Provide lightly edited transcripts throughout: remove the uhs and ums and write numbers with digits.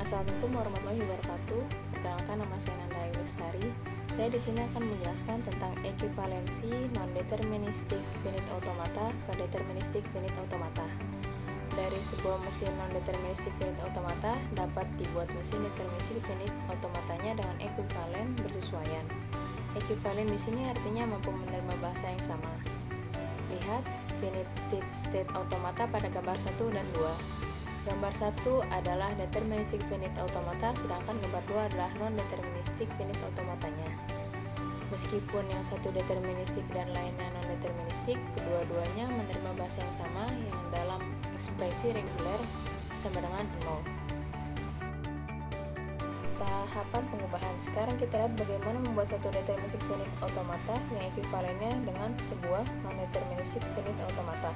Assalamualaikum warahmatullahi wabarakatuh. Perkenalkan, nama saya Nanda Ayu Lestari. Saya di sini akan menjelaskan tentang ekuivalensi non-deterministik finite automata ke deterministik finite automata. Dari sebuah mesin non-deterministik finite automata dapat dibuat mesin deterministik finite automatanya dengan ekuivalen bersesuaian. Ekuivalen di sini artinya mampu menerima bahasa yang sama. Lihat finite state automata pada gambar 1 dan 2. Gambar 1 adalah deterministik finite automata, sedangkan gambar 2 adalah non-deterministik finite automatanya. Meskipun yang satu deterministik dan lainnya non-deterministik, kedua-duanya menerima bahasa yang sama yang dalam ekspresi reguler sama dengan 0. Tahapan pengubahan. Sekarang kita lihat bagaimana membuat satu deterministik finite automata yang ekuivalennya dengan sebuah non-deterministik finite automata.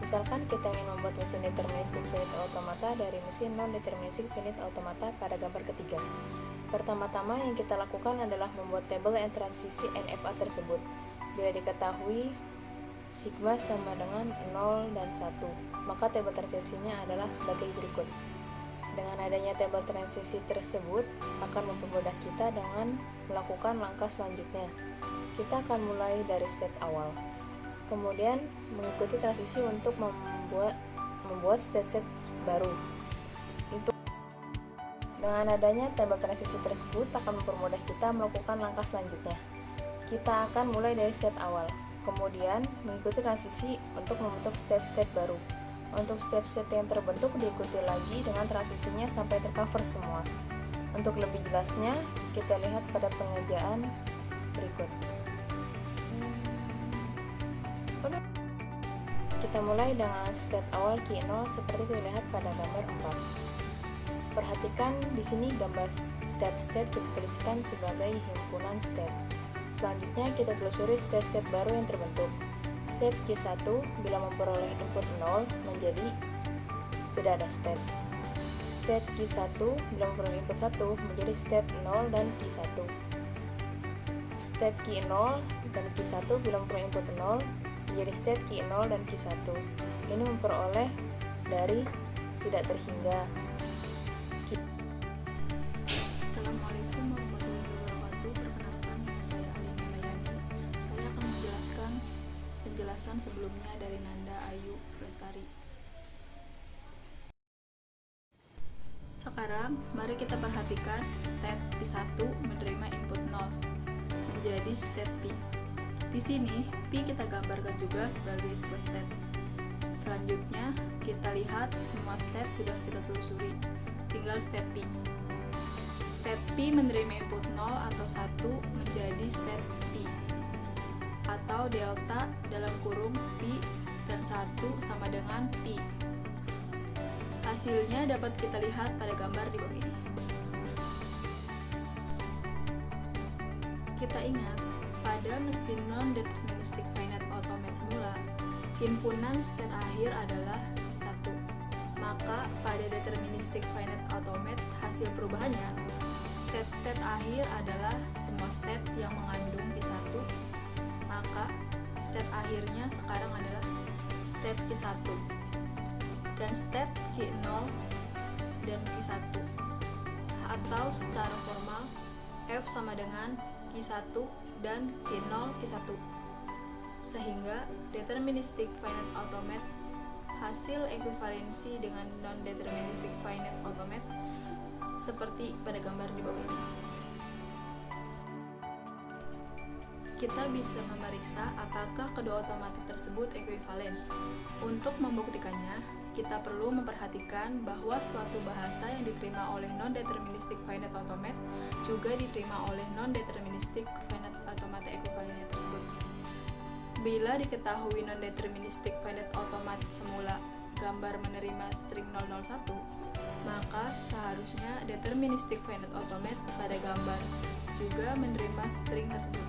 Misalkan kita ingin membuat mesin deterministik finite automata dari mesin non-deterministik finite automata pada gambar ketiga. Pertama-tama yang kita lakukan adalah membuat tabel and transisi NFA tersebut. Bila diketahui sigma sama dengan 0 dan 1, maka tabel transisinya adalah sebagai berikut. Dengan adanya tabel transisi tersebut akan mempermudah kita dengan melakukan langkah selanjutnya. Kita akan mulai dari state awal. Kemudian mengikuti transisi untuk membuat state baru. Dengan adanya tabel transisi tersebut akan mempermudah kita melakukan langkah selanjutnya. Kita akan mulai dari state awal, kemudian mengikuti transisi untuk membentuk state baru. Untuk step-step yang terbentuk diikuti lagi dengan transisinya sampai tercover semua. Untuk lebih jelasnya, kita lihat pada pengerjaan berikut. Kita mulai dengan state awal key 0 seperti dilihat pada gambar 4. Perhatikan di sini gambar step-state kita tuliskan sebagai himpunan state. Selanjutnya kita telusuri state baru yang terbentuk. State Q1 bila memperoleh input 0 menjadi tidak ada state. State Q1 bila memperoleh input 1 menjadi state 0 dan Q1. State Q0 dan Q1 bila memperoleh input 0 menjadi state Q0 dan Q1. Ini memperoleh dari tidak terhingga. Assalamualaikum warahmatullahi wabarakatuh. Perkenalkan, saya Alina Layani. Saya akan menjelaskan penjelasan sebelumnya dari Nanda Ayu Lestari. Sekarang, mari kita perhatikan state P1 menerima input 0 menjadi state P. Di sini, P kita gambarkan juga sebagai sebuah state. Selanjutnya, kita lihat semua state sudah kita telusuri. Tinggal state P. State P menerima input 0 atau 1 menjadi state P. Atau delta dalam kurung P dan 1 sama dengan P. Hasilnya dapat kita lihat pada gambar di bawah ini. Kita ingat, pada mesin non-deterministic finite automate semula, himpunan state akhir adalah 1. Maka pada deterministic finite automate, hasil perubahannya, state akhir adalah semua state yang mengandung Q1. Maka state akhirnya sekarang adalah state Q1 dan state Q0 dan Q1. Atau secara formal, F sama dengan Q1 dan Q0 Q1. Sehingga deterministic finite automate hasil ekuivalensi dengan non-deterministic finite automate seperti pada gambar di bawah ini. Kita bisa memeriksa apakah kedua otomatik tersebut ekuivalen. Untuk membuktikannya, kita perlu memperhatikan bahwa suatu bahasa yang diterima oleh non-deterministic finite automate juga diterima oleh non-deterministic finite automate ekuivalennya tersebut. Bila diketahui non-deterministic finite automate semula gambar menerima string 001, maka seharusnya deterministic finite automate pada gambar juga menerima string tersebut.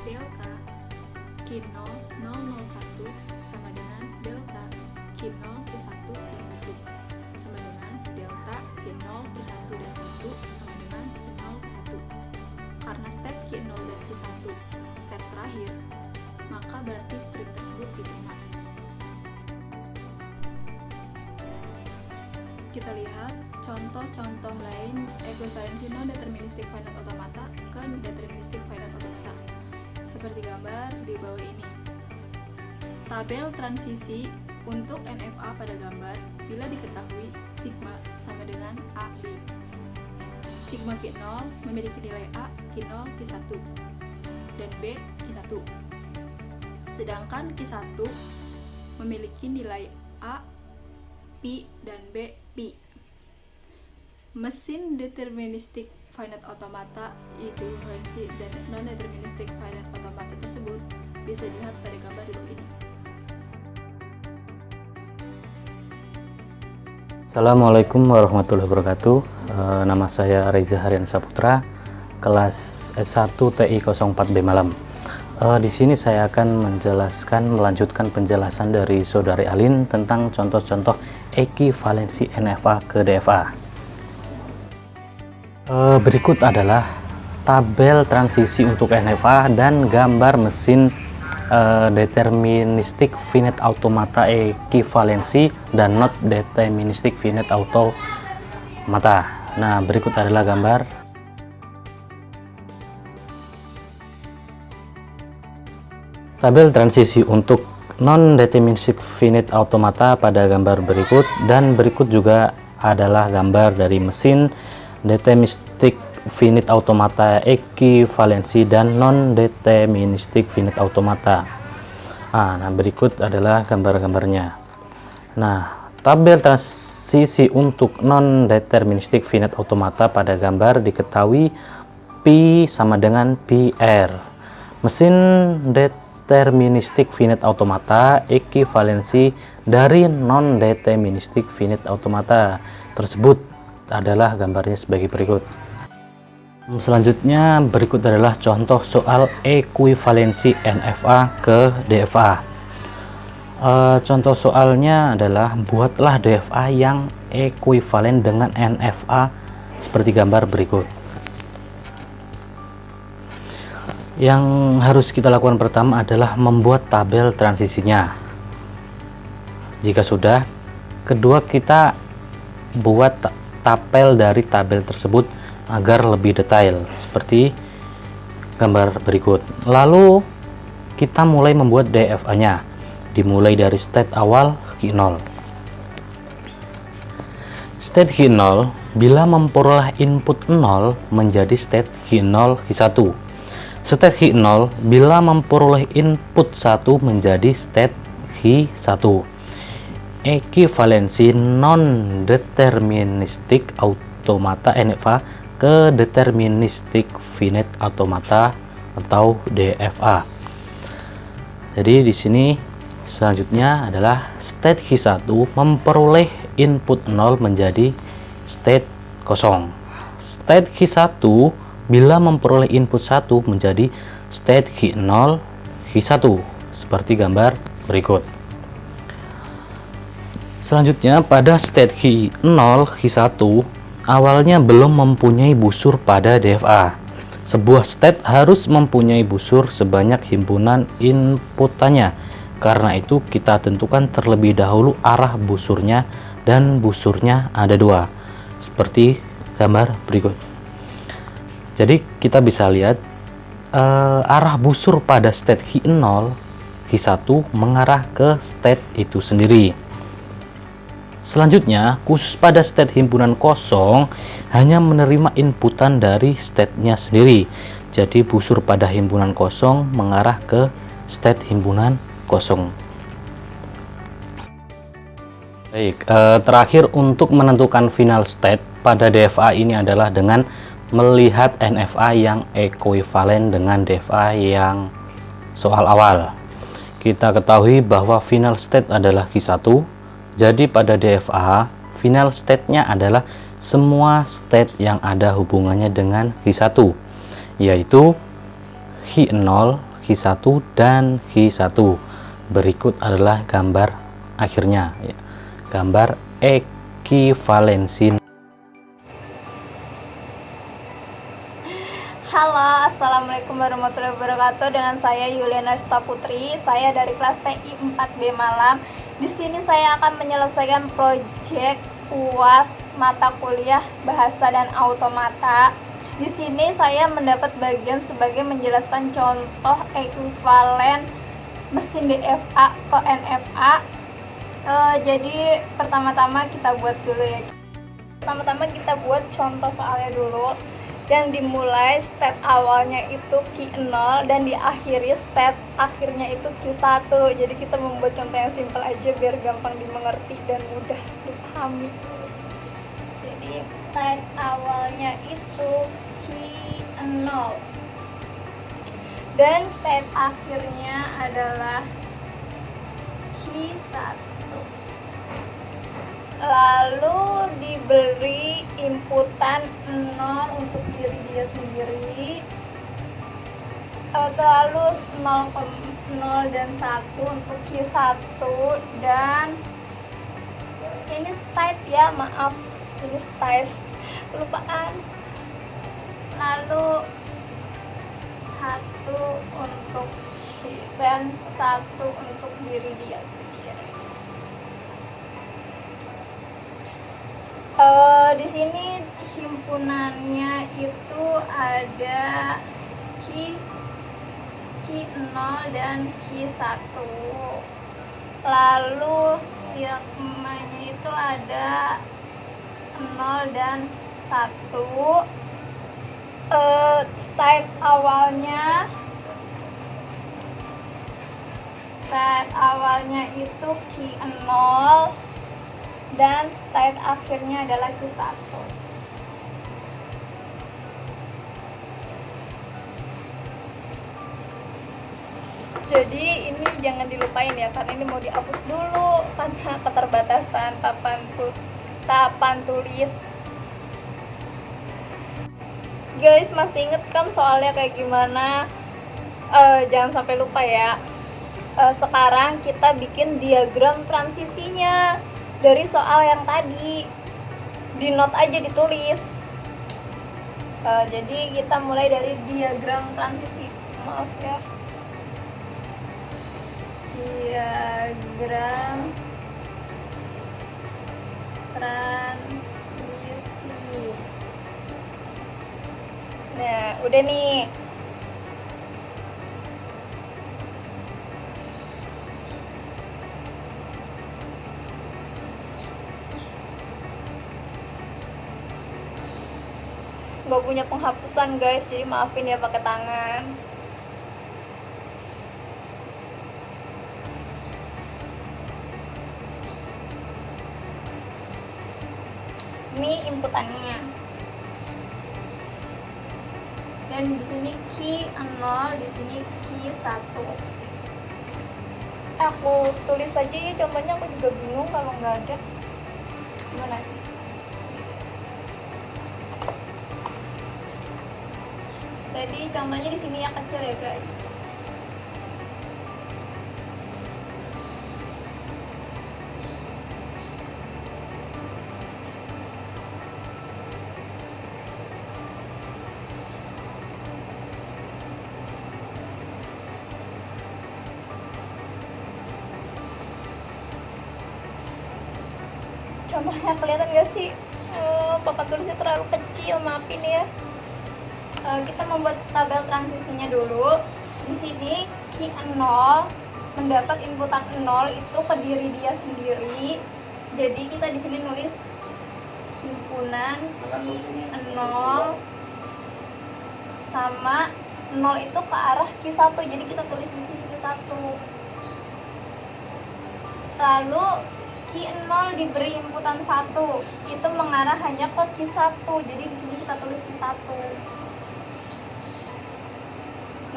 Delta Q0 001 sama dengan delta Q0 Q1 dan 1 sama dengan delta Q0 Q1 dan 1 sama dengan Q0 Q1. Karena step Q0 dan Q1 step terakhir, maka berarti string tersebut diterima. Kita lihat contoh-contoh lain ekuivalensi non-deterministik finite automata ke deterministik finite automata, seperti gambar di bawah ini. Tabel transisi untuk NFA pada gambar bila diketahui sigma sama dengan AB. Sigma Q0 memiliki nilai A, Q0, Q1, dan B, Q1. Sedangkan Q1 memiliki nilai A, P, dan B, Pi. Mesin deterministik finite automata ekuivalensi dan non-deterministik finite automata tersebut bisa dilihat pada gambar di bawah ini. Assalamualaikum warahmatullahi wabarakatuh. Nama saya Reza Harian Saputra, kelas S1 TI 04B Malam. Di sini saya akan melanjutkan penjelasan dari Saudari Alin tentang contoh-contoh ekuivalensi NFA ke DFA. Berikut adalah tabel transisi untuk NFA dan gambar mesin deterministik finite automata ekuivalensi dan not deterministik finite automata. Nah, berikut adalah gambar. Tabel transisi untuk non-deterministic finite automata pada gambar berikut, dan berikut juga adalah gambar dari mesin deterministic finite automata ekuivalensi dan non-deterministic finite automata. Nah, berikut adalah gambar-gambarnya. Nah, tabel transisi untuk non-deterministic finite automata pada gambar diketahui P sama dengan PR. Mesin deterministik finite automata ekuivalensi dari non-deterministik finite automata tersebut adalah gambarnya sebagai berikut. Selanjutnya berikut adalah contoh soal ekuivalensi NFA ke DFA. Contoh soalnya adalah buatlah DFA yang ekuivalen dengan NFA seperti gambar berikut. Yang harus kita lakukan pertama adalah membuat tabel transisinya. Jika sudah, kedua kita buat tabel dari tabel tersebut agar lebih detail seperti gambar berikut. Lalu kita mulai membuat DFA-nya, dimulai dari state awal Q0. State Q0 bila memperoleh input 0 menjadi state Q0 Q1. State Q0 bila memperoleh input 1 menjadi state Q1. Ekuivalensi non-deterministik automata NFA ke deterministik finite automata atau DFA. Jadi di sini selanjutnya adalah state Q1 memperoleh input 0 menjadi state kosong. State Q1 bila memperoleh input 1 menjadi state Q0 Q1 seperti gambar berikut. Selanjutnya pada state Q0 Q1 awalnya belum mempunyai busur pada DFA. Sebuah state harus mempunyai busur sebanyak himpunan inputannya. Karena itu kita tentukan terlebih dahulu arah busurnya, dan busurnya ada dua seperti gambar berikut. Jadi kita bisa lihat arah busur pada state Q0 Q1 mengarah ke state itu sendiri. Selanjutnya, khusus pada state himpunan kosong hanya menerima inputan dari state-nya sendiri. Jadi busur pada himpunan kosong mengarah ke state himpunan kosong. Baik, terakhir untuk menentukan final state pada DFA ini adalah dengan melihat NFA yang ekuivalen dengan DFA yang soal awal. Kita ketahui bahwa final state adalah Q1. Jadi pada DFA, final state-nya adalah semua state yang ada hubungannya dengan Q1, yaitu Q0, Q1, dan Q1. Berikut adalah gambar akhirnya, ya. Gambar ekuivalensi. Halo, assalamualaikum warahmatullahi wabarakatuh. Dengan saya Yuliana Rista Putri. Saya dari kelas TI 4B Malam. Di sini saya akan menyelesaikan proyek UAS mata kuliah Bahasa dan Automata. Di sini saya mendapat bagian sebagai menjelaskan contoh ekuivalen mesin DFA ke NFA. Jadi pertama-tama kita buat dulu ya. Pertama-tama kita buat contoh soalnya dulu. Yang dimulai state awalnya itu Q0 dan diakhiri state akhirnya itu Q1. Jadi kita membuat contoh yang simpel aja biar gampang dimengerti dan mudah dipahami. Jadi state awalnya itu Q0 dan state akhirnya adalah Q1. Lalu diberi inputan 0 untuk diri dia sendiri, lalu 0 dan 1 untuk Q1, dan ini state ya, maaf ini state kelupaan. Lalu 1 untuk Q dan 1 untuk diri dia sendiri. Di sini himpunannya itu ada Q0 dan Q1. Lalu sigmanya itu ada 0 dan 1. State awalnya itu Q0 dan state akhirnya adalah Q1. Jadi ini jangan dilupain ya, karena ini mau dihapus dulu karena keterbatasan papan tulis. Guys, masih inget kan soalnya kayak gimana? Jangan sampai lupa ya. Sekarang kita bikin diagram transisinya dari soal yang tadi. Di note aja ditulis. Jadi kita mulai dari diagram transisi. Maaf ya. Diagram transisi. Nah, udah nih. Gak punya penghapusan guys, jadi maafin ya pakai tangan. Ini inputannya. Dan di sini Q0, di sini Q1. Aku tulis aja ya, contohnya aku juga bingung kalau nggak ada. Gimana? Jadi contohnya di sini yang kecil ya guys. Contohnya kelihatan gak sih? Papan tulisnya terlalu kecil, maafin ya. Kita membuat tabel transisinya dulu. Di sini Q0 mendapat inputan 0 itu ke diri dia sendiri. Jadi kita di sini nulis himpunan Q0 sama 0 itu ke arah Q1. Jadi kita tulis di sini Q1. Lalu Q0 diberi inputan 1, itu mengarah hanya ke Q1. Jadi di sini kita tulis Q1.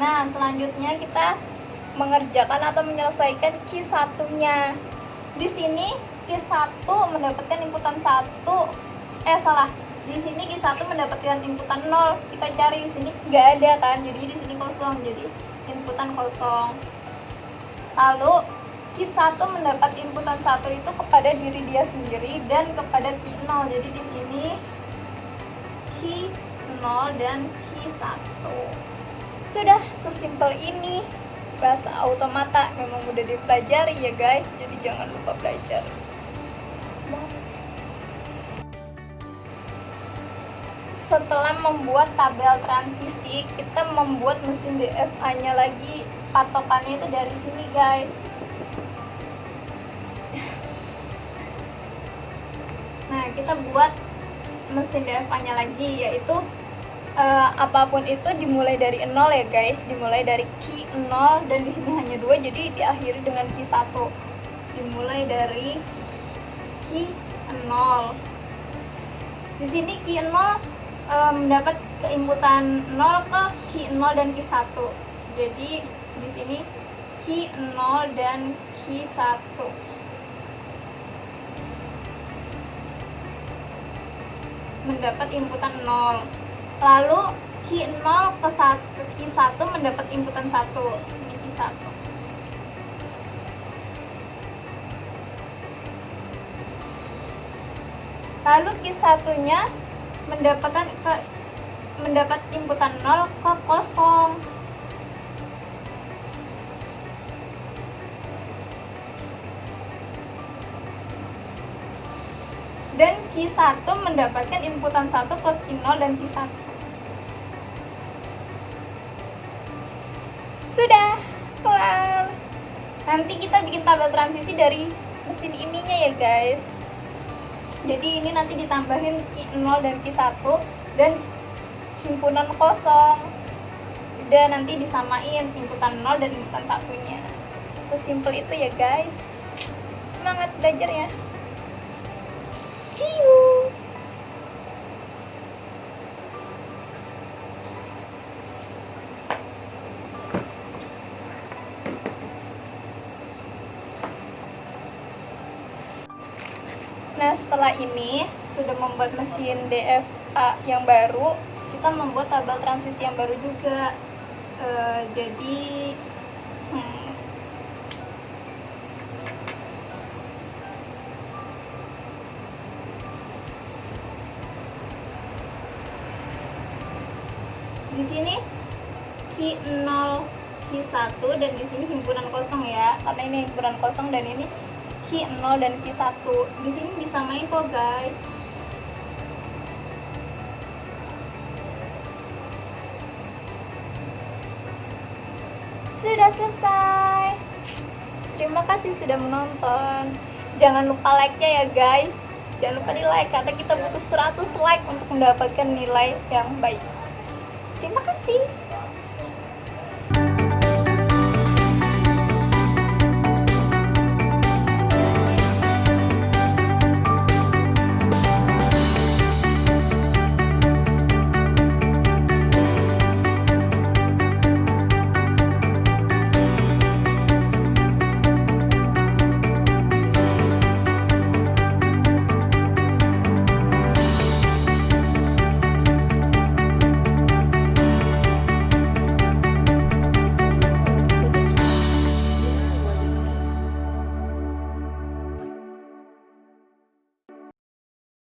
Nah, selanjutnya kita mengerjakan atau menyelesaikan Q1-nya. Di sini Q1 mendapatkan inputan 1. Di sini Q1 mendapatkan inputan 0. Kita cari di sini nggak ada kan. Jadi di sini kosong. Jadi inputan kosong. Lalu Q1 mendapat inputan 1 itu kepada diri dia sendiri dan kepada Q0. Jadi di sini Q0 dan Q1. Sudah sesimpel ini. Bahasa automata memang mudah dipelajari ya guys. Jadi jangan lupa belajar. setelah membuat tabel transisi, kita membuat mesin DFA-nya lagi. Patokannya itu dari sini, guys. Nah, kita buat mesin DFA-nya lagi, yaitu apapun itu dimulai dari 0 ya, guys. Dimulai dari key 0, dan di sini hanya 2, jadi diakhiri dengan key 1. Dimulai dari key 0. Di sini key 0 mendapat keinputan 0 ke key 0 dan key 1. Jadi di sini key 0 dan key 1. Mendapat inputan 0. Lalu key 0 ke key 1 mendapat inputan 1. Sini key 1. Lalu key 1-nya mendapat inputan 0 ke 0. Dan key 1 mendapatkan inputan 1 ke key 0 dan key 1. Sudah kelar. Nanti kita bikin tabel transisi dari mesin ininya ya, guys. Jadi ini nanti ditambahin key 0 dan key 1 dan himpunan kosong. Udah, nanti disamain inputan 0 dan inputan 1-nya. Sesimpel itu ya, guys. Semangat belajar ya. See you. Nah, setelah ini sudah membuat mesin DFA yang baru, kita membuat tabel transisi yang baru juga. Jadi di sini key 0, key 1, dan di sini himpunan kosong ya, karena ini himpunan kosong dan ini key 0 dan key 1. Di sini disamain kok, guys. Sudah selesai. Terima kasih sudah menonton. Jangan lupa like-nya ya, guys. Jangan lupa di like karena kita butuh 100 like untuk mendapatkan nilai yang baik. Terima kasih.